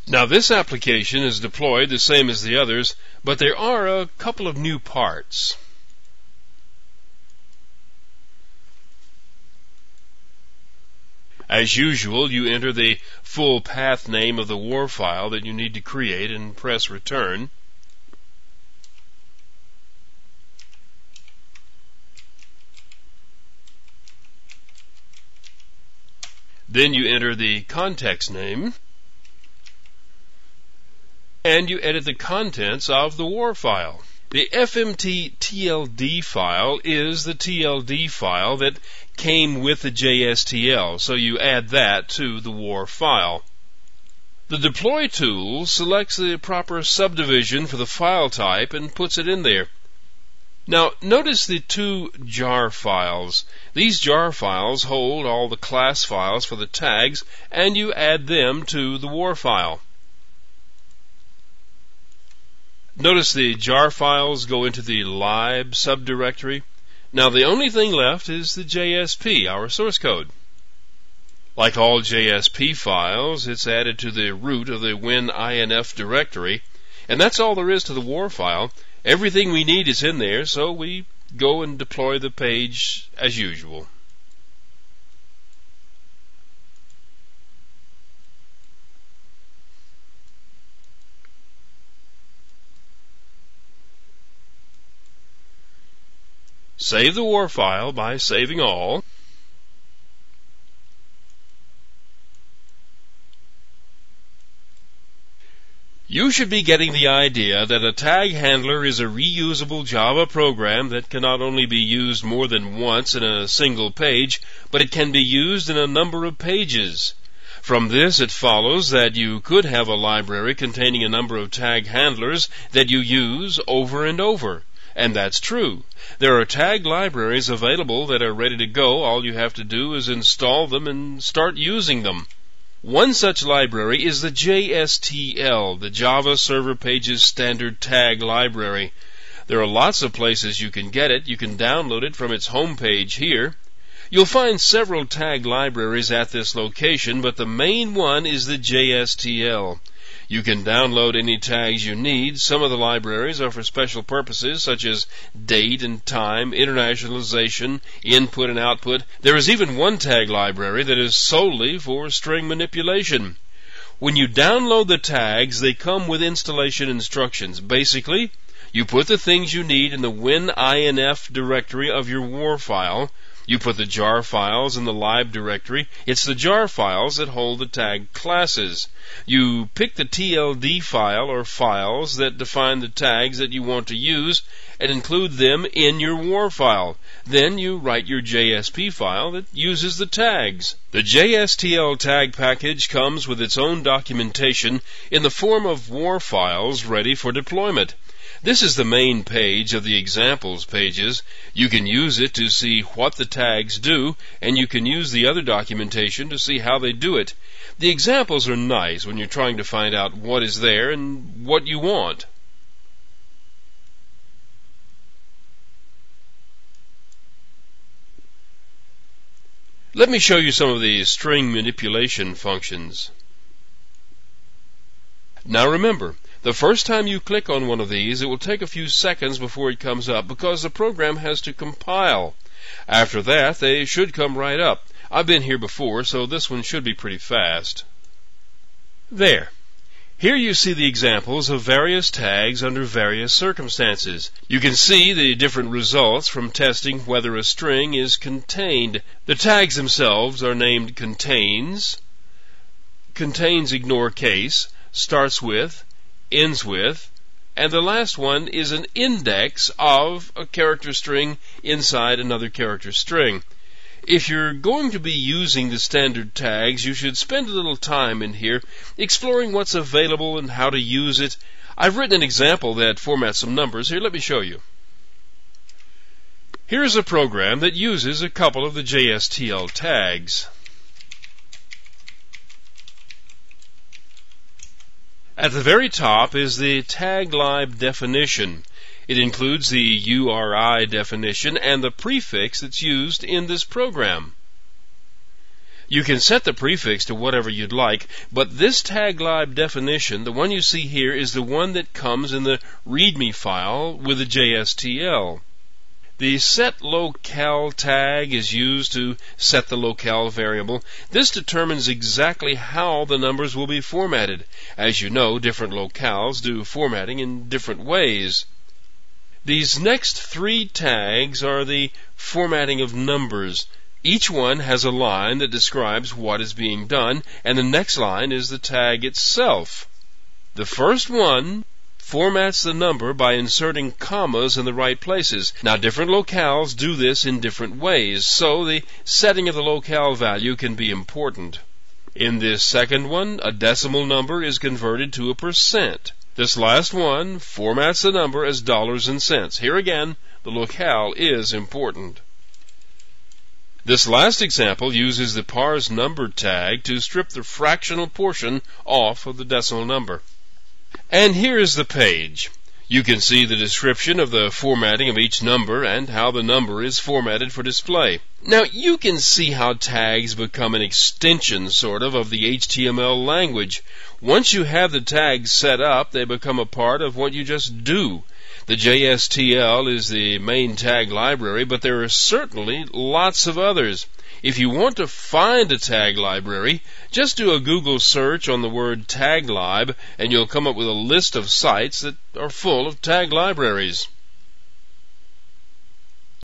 Now this application is deployed the same as the others, but there are a couple of new parts. As usual, you enter the full path name of the WAR file that you need to create and press return. Then you enter the context name, and you edit the contents of the WAR file. The FMT TLD file is the TLD file that came with the JSTL, so you add that to the WAR file. The deploy tool selects the proper subdivision for the file type and puts it in there. Now, notice the two jar files. These jar files hold all the class files for the tags, and you add them to the WAR file. Notice the jar files go into the lib subdirectory. Now, the only thing left is the JSP, our source code. Like all JSP files, it's added to the root of the WinINF directory, and that's all there is to the WAR file. Everything we need is in there, so we go and deploy the page as usual. Save the WAR file by saving all. You should be getting the idea that a tag handler is a reusable Java program that can not only be used more than once in a single page, but it can be used in a number of pages. From this, it follows that you could have a library containing a number of tag handlers that you use over and over. And that's true. There are tag libraries available that are ready to go. All you have to do is install them and start using them. One such library is the JSTL, the Java Server Pages Standard Tag Library. There are lots of places you can get it. You can download it from its homepage here. You'll find several tag libraries at this location, but the main one is the JSTL. You can download any tags you need. Some of the libraries are for special purposes, such as date and time, internationalization, input and output. There is even one tag library that is solely for string manipulation. When you download the tags, they come with installation instructions. Basically, you put the things you need in the WinINF directory of your WAR file. You put the jar files in the lib directory. It's the jar files that hold the tag classes. You pick the TLD file or files that define the tags that you want to use and include them in your WAR file. Then you write your JSP file that uses the tags. The JSTL tag package comes with its own documentation in the form of WAR files ready for deployment. This is the main page of the examples pages. You can use it to see what the tags do, and you can use the other documentation to see how they do it. The examples are nice when you're trying to find out what is there and what you want. Let me show you some of the string manipulation functions. Now remember, the first time you click on one of these, it will take a few seconds before it comes up because the program has to compile. After that, they should come right up. I've been here before, so this one should be pretty fast. There. Here you see the examples of various tags under various circumstances. You can see the different results from testing whether a string is contained. The tags themselves are named contains ignore case, starts with, ends with, and the last one is an index of a character string inside another character string. If you're going to be using the standard tags, you should spend a little time in here exploring what's available and how to use it. I've written an example that formats some numbers. Here, let me show you. Here's a program that uses a couple of the JSTL tags. At the very top is the tag lib definition. It includes the URI definition and the prefix that's used in this program. You can set the prefix to whatever you'd like, but this taglib definition, the one you see here, is the one that comes in the README file with the JSTL. The set locale tag is used to set the locale variable. This determines exactly how the numbers will be formatted. As you know, different locales do formatting in different ways. These next three tags are the formatting of numbers. Each one has a line that describes what is being done, and the next line is the tag itself. The first one formats the number by inserting commas in the right places. Now, different locales do this in different ways, so the setting of the locale value can be important. In this second one, a decimal number is converted to a percent. This last one formats the number as dollars and cents. Here again, the locale is important. This last example uses the parse number tag to strip the fractional portion off of the decimal number. And here is the page. You can see the description of the formatting of each number and how the number is formatted for display. Now, you can see how tags become an extension, sort of the HTML language. Once you have the tags set up, they become a part of what you just do. The JSTL is the main tag library, but there are certainly lots of others. If you want to find a tag library, just do a Google search on the word taglib, and you'll come up with a list of sites that are full of tag libraries.